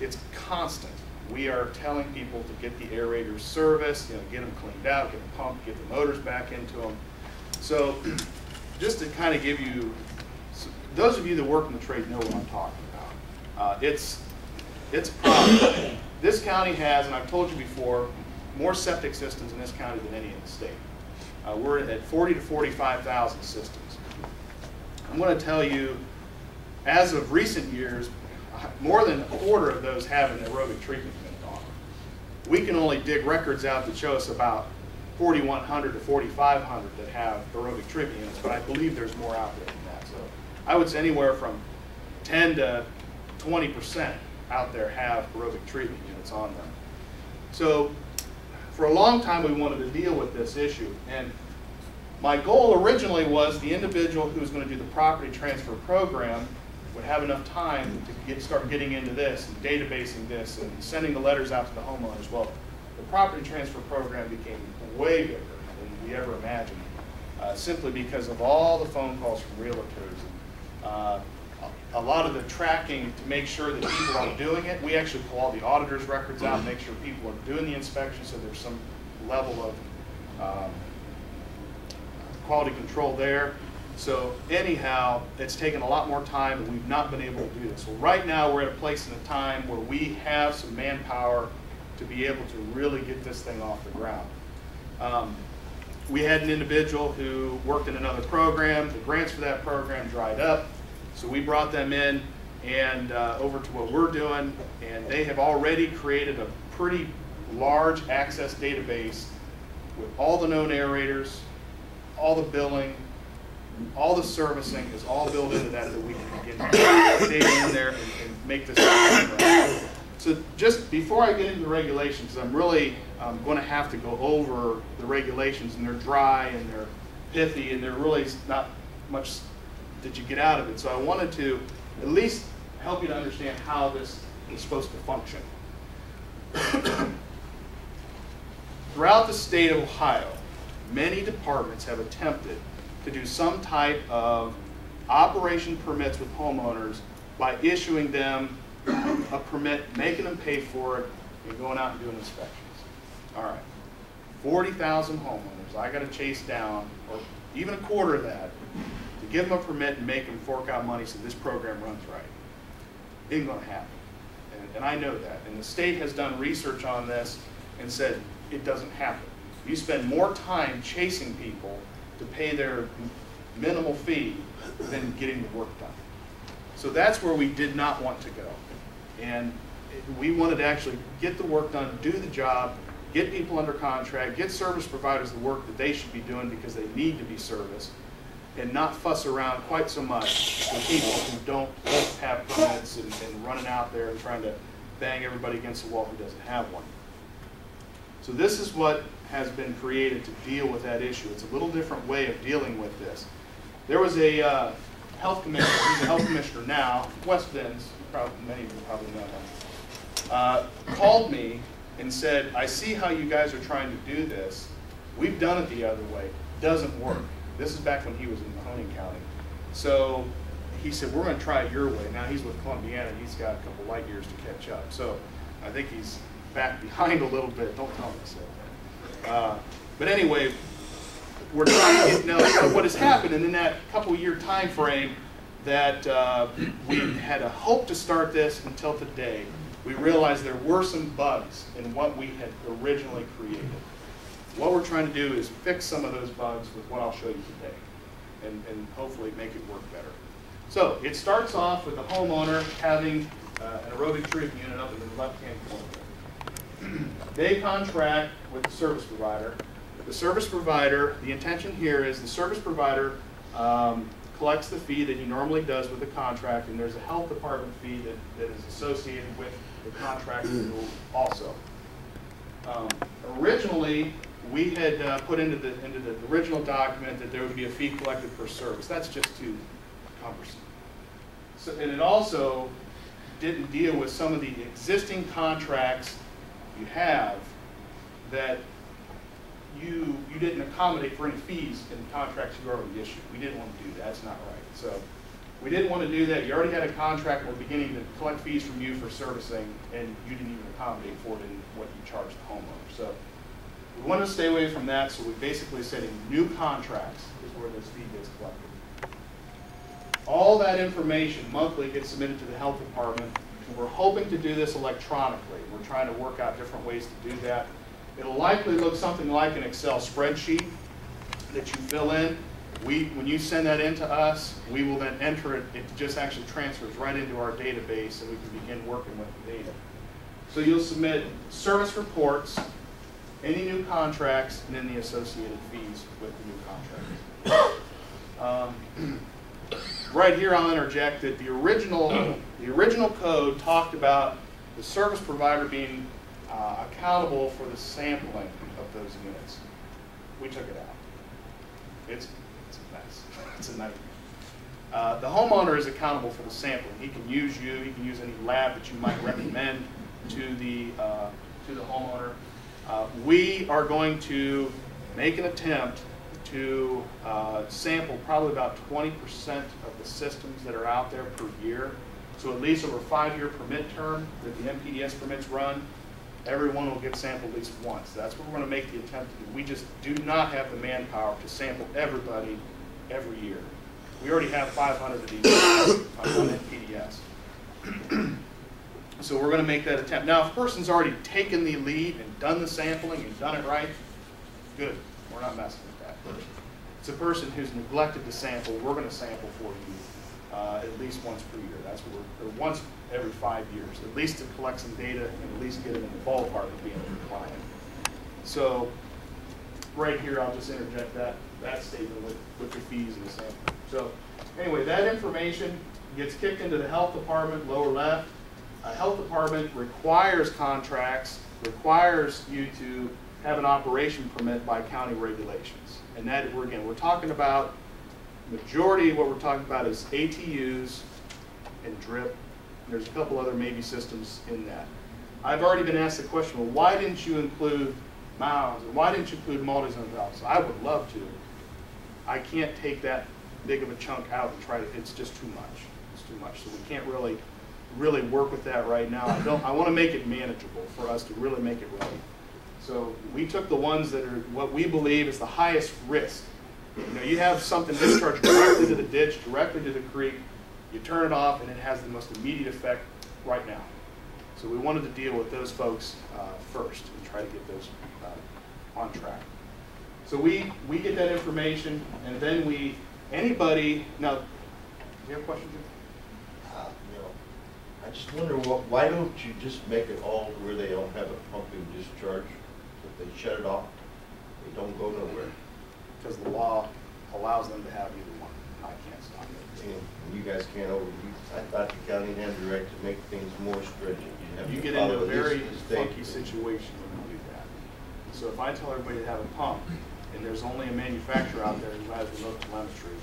it's constant. We are telling people to get the aerators serviced, get them cleaned out, get them pumped, get the motors back into them. So just to kind of give you, those of you that work in the trade know what I'm talking about. It's a problem. This county has, and I've told you before, more septic systems in this county than any in the state. We're at 40 to 45,000 systems. I'm going to tell you, as of recent years, more than a quarter of those have an aerobic treatment unit on them. We can only dig records out that show us about 4,100 to 4,500 that have aerobic treatment units, but I believe there's more out there than that. So I would say anywhere from 10 to 20% out there have aerobic treatment units on them. So for a long time we wanted to deal with this issue, and my goal originally was the individual who was going to do the property transfer program would have enough time to start getting into this and databasing this and sending the letters out to the homeowners. Well, the property transfer program became way bigger than we ever imagined, simply because of all the phone calls from realtors. A lot of the tracking to make sure that people are doing it. We actually pull all the auditor's records out, make sure people are doing the inspection, so there's some level of quality control there. So anyhow, it's taken a lot more time, and we've not been able to do this. So right now we're at a place in a time where we have some manpower to be able to really get this thing off the ground. We had an individual who worked in another program. The grants for that program dried up. So we brought them in and over to what we're doing, and they have already created a pretty large access database with all the known aerators, all the billing, all the servicing is all built into that we can begin to put data in there and make this happen. So just before I get into the regulations, I'm really going to have to go over the regulations, and they're dry and they're pithy and they're really not much that you get out of it. So I wanted to at least help you to understand how this is supposed to function. Throughout the state of Ohio, many departments have attempted to do some type of operation permits with homeowners by issuing them a permit, making them pay for it, and going out and doing inspections. All right, 40,000 homeowners I got to chase down, or even a quarter of that, to give them a permit and make them fork out money so this program runs right. Ain't going to happen, and I know that. And the state has done research on this and said it doesn't happen. You spend more time chasing people to pay their minimal fee than getting the work done. So that's where we did not want to go. And we wanted to actually get the work done, do the job, get people under contract, get service providers the work that they should be doing because they need to be serviced, and not fuss around quite so much with people who don't have permits and running out there and trying to bang everybody against the wall who doesn't have one. So this is what has been created to deal with that issue. It's a little different way of dealing with this. There was a health commissioner, he's a health commissioner now, West Bend's, many of you probably know him, called me and said, I see how you guys are trying to do this. We've done it the other way. It doesn't work. This is back when he was in Mahoning County. So he said, we're going to try it your way. Now he's with Columbiana, and he's got a couple light years to catch up. So I think he's back behind a little bit. Don't tell me so. But anyway, we're trying to get, now what has happened, and in that couple-year time frame that we had a hope to start this until today, we realized there were some bugs in what we had originally created. What we're trying to do is fix some of those bugs with what I'll show you today, and hopefully make it work better. So it starts off with the homeowner having an aerobic treatment unit up in the left-hand corner. They contract with the service provider. The service provider, the intention here is the service provider collects the fee that he normally does with the contract, and there's a health department fee that is associated with the contract renewal also. Originally, we had put into the original document that there would be a fee collected per service. That's just too cumbersome. So, and it also didn't deal with some of the existing contracts you have that you didn't accommodate for any fees in the contracts you already issued. We didn't want to do that. That's not right. So We didn't want to do that. You already had a contract. We're beginning to collect fees from you for servicing, and you didn't even accommodate for it in what you charge the homeowner. So we wanted to stay away from that, so we basically said in new contracts is where this fee gets collected. All that information monthly gets submitted to the health department, and we're hoping to do this electronically. We're trying to work out different ways to do that. It'll likely look something like an Excel spreadsheet that you fill in. When you send that in to us, we will then enter it. It just actually transfers right into our database, and we can begin working with the data. So you'll submit service reports, any new contracts, and then the associated fees with the new contracts. Right here, I'll interject that the original code talked about the service provider being accountable for the sampling of those units. We took it out. It's a mess. It's a nightmare. The homeowner is accountable for the sampling. He can use you. He can use any lab that you might recommend to the homeowner. We are going to make an attempt to sample probably about 20% of the systems that are out there per year. So at least over a 5-year permit term that the MPDS permits run, everyone will get sampled at least once. That's what we're going to make the attempt to do. We just do not have the manpower to sample everybody every year. We already have 500 of these on MPDS. So we're going to make that attempt. Now, if a person's already taken the lead and done the sampling and done it right, good. We're not messing with that. It's a person who's neglected to sample, we're going to sample for you at least once per year. That's what or once every 5 years, at least to collect some data and at least get it in the ballpark of being compliant. So right here, I'll just interject that statement with the fees and the sampling. So anyway, that information gets kicked into the health department, lower left. Health department requires contracts, requires you to have an operation permit by county regulations. And that, we're talking about, majority of what we're talking about is ATUs and DRIP. There's a couple other maybe systems in that. I've already been asked the question, well, why didn't you include mounds? Or why didn't you include multi-zone valves? I would love to. I can't take that big of a chunk out and try to, it's just too much. It's too much. So we can't really work with that right now. I want to make it manageable for us to really make it right. So we took the ones that are what we believe is the highest risk. You know, you have something discharged directly to the ditch, directly to the creek, you turn it off and it has the most immediate effect right now. So we wanted to deal with those folks first and try to get those on track. So we get that information, and then anybody, now, do you have a question, Jim? I just wonder, why don't you just make it all to where they don't have a pumping discharge? If they shut it off, they don't go nowhere. Because the law allows them to have either one. I can't stop it. And you guys can't I thought the county had the right to make things more stringent. You get into a very funky situation when you do that. So if I tell everybody to have a pump, and there's only a manufacturer out there who has remote telemetry,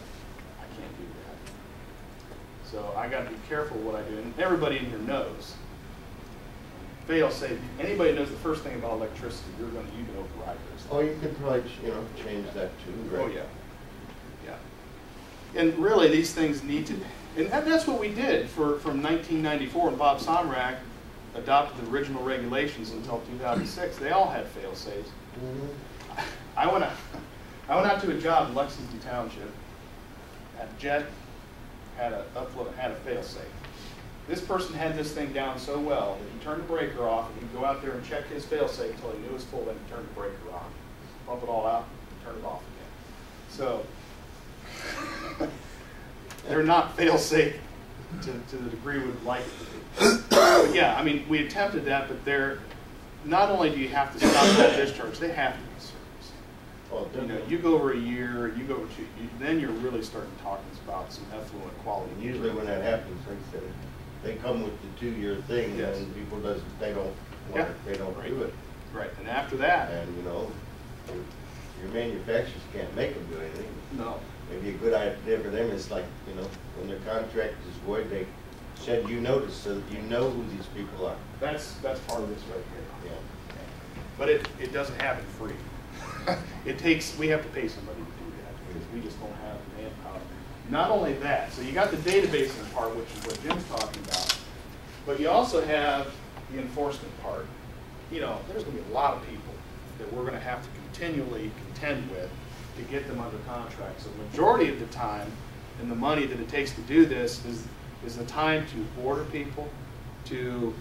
I can't do that. So I got to be careful what I do, and everybody in here knows. Fail safe. Anybody knows the first thing about electricity, you can override this. Oh, you could probably change that too, right? Oh yeah, yeah. And really, these things need to, and that's what we did from 1994 when Bob Somrak adopted the original regulations until 2006. They all had fail safes. Mm-hmm. I went out to a job in Lexington Township. At Jet had a fail safe. This person had this thing down so well that he turned the breaker off and he'd go out there and check his fail safe until he knew it was full, then he'd turn the breaker on, pump it all out, and turn it off again. So they're not fail safe to the degree we would like it to be. But yeah, I mean, we attempted that, but they're not only do you have to stop that discharge, they have to be serviced. Well, you go over a year, you go over 2, then you're really starting talking about some effluent quality. And usually when that happens, like I said, they come with the 2-year thing, yes. And people don't do it. Right, and after that, and your manufacturers can't make them do anything. No. Maybe a good idea for them is like, when their contract is void, they send you notice so that you know who these people are. That's part of this right here. Yeah. But it doesn't happen free. We have to pay somebody to do that because we just don't have the manpower. Not only that, so you got the databasing part, which is what Jim's talking about, but you also have the enforcement part. You know, there's going to be a lot of people that we're going to have to continually contend with to get them under contract. So the majority of the time and the money that it takes to do this is the time to order people, to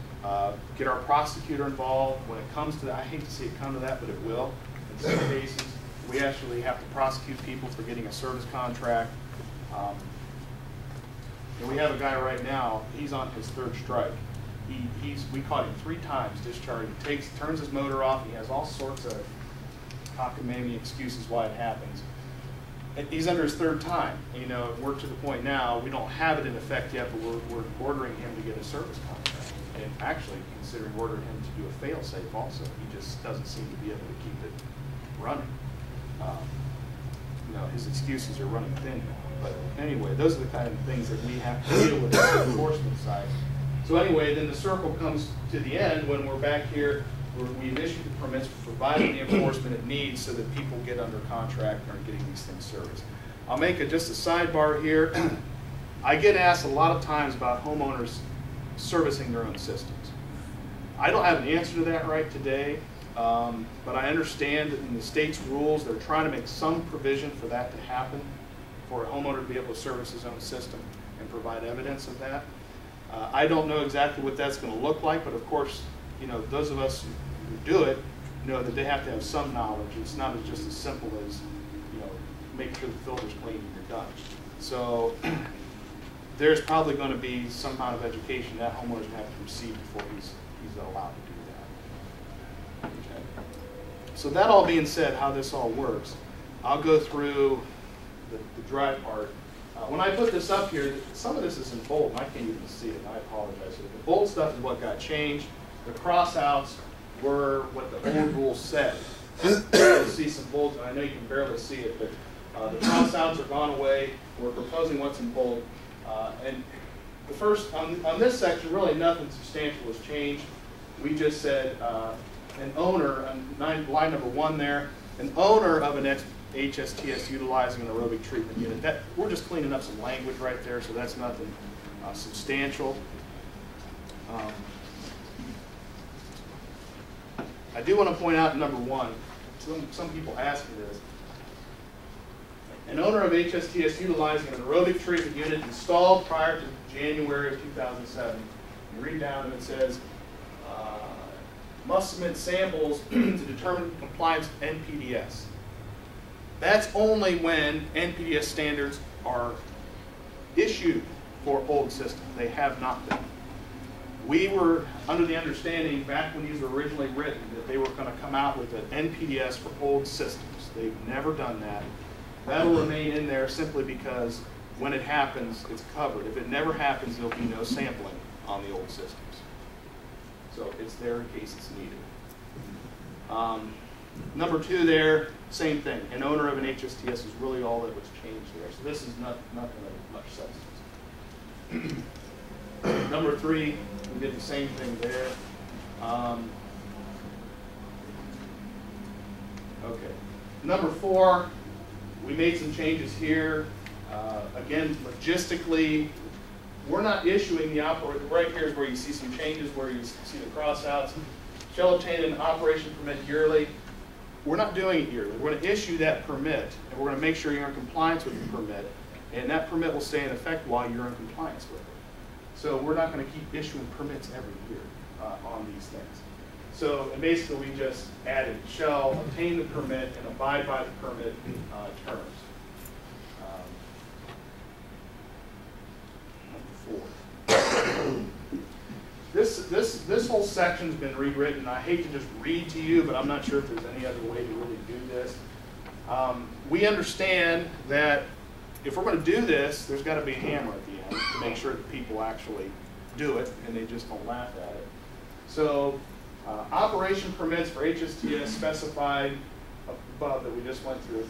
get our prosecutor involved. When it comes to that, I hate to see it come to that, but it will. In some cases, we actually have to prosecute people for getting a service contract. And we have a guy right now, he's on his third strike. We caught him 3 times discharging. He turns his motor off. He has all sorts of cockamamie excuses why it happens. And he's under his 3rd time. You know, we're to the point now, we don't have it in effect yet, but we're ordering him to get a service contract. And actually considering ordering him to do a fail-safe also. He just doesn't seem to be able to keep it running. You know, his excuses are running thin now. But anyway, those are the kind of things that we have to deal with on the enforcement side. So anyway, then the circle comes to the end when we're back here. We've issued the permits, providing the enforcement it needs so that people get under contract and are getting these things serviced. I'll make just a sidebar here. I get asked a lot of times about homeowners servicing their own systems. I don't have an answer to that right today, but I understand that in the state's rules, they're trying to make some provision for that to happen, for a homeowner to be able to service his own system and provide evidence of that. I don't know exactly what that's going to look like, but of course, you know, those of us who do it know that they have to have some knowledge. It's not just as simple as, you know, make sure the filter's clean and you're done. So there's probably going to be some amount of education that homeowner's going to have to receive before he's allowed to do that. Okay. So that all being said, how this all works, I'll go through the drive part. When I put this up here, some of this is in bold, and I can't even see it, and I apologize. The bold stuff is what got changed. The cross-outs were what the old rules said. You'll see some bolds, and I know you can barely see it, but the cross-outs are gone away. We're proposing what's in bold. And the first, on this section, really nothing substantial has changed. We just said an owner, on line number 1 there, an owner of an HSTS utilizing an aerobic treatment unit. We're just cleaning up some language right there, so that's nothing substantial. I do want to point out number 1. Some people ask me this. An owner of HSTS utilizing an aerobic treatment unit installed prior to January of 2007. You read down and it says, must submit samples to determine compliance with NPDS. That's only when NPDS standards are issued for old systems. They have not been. We were under the understanding back when these were originally written that they were going to come out with an NPDS for old systems. They've never done that. That'll remain in there simply because when it happens, it's covered. If it never happens, there'll be no sampling on the old systems. So it's there in case it's needed. Number 2 there, same thing. An owner of an HSTS is really all that was changed there. So this is nothing of much substance. Number 3, we did the same thing there. Okay. Number 4, we made some changes here. Again, logistically, we're not issuing the right here is where you see some changes where you see the cross-outs. Shall obtain an operation permit yearly. We're not doing it yearly. We're going to issue that permit, and we're going to make sure you're in compliance with the permit, and that permit will stay in effect while you're in compliance with it. So we're not going to keep issuing permits every year on these things. So and basically we just added shall obtain the permit and abide by the permit terms. This whole section's been rewritten. I hate to just read to you, but I'm not sure if there's any other way to really do this. We understand that if we're going to do this, there's got to be a hammer at the end to make sure that people actually do it and they just don't laugh at it. So operation permits for HSTS specified above that we just went through,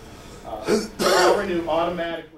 shall renew automatically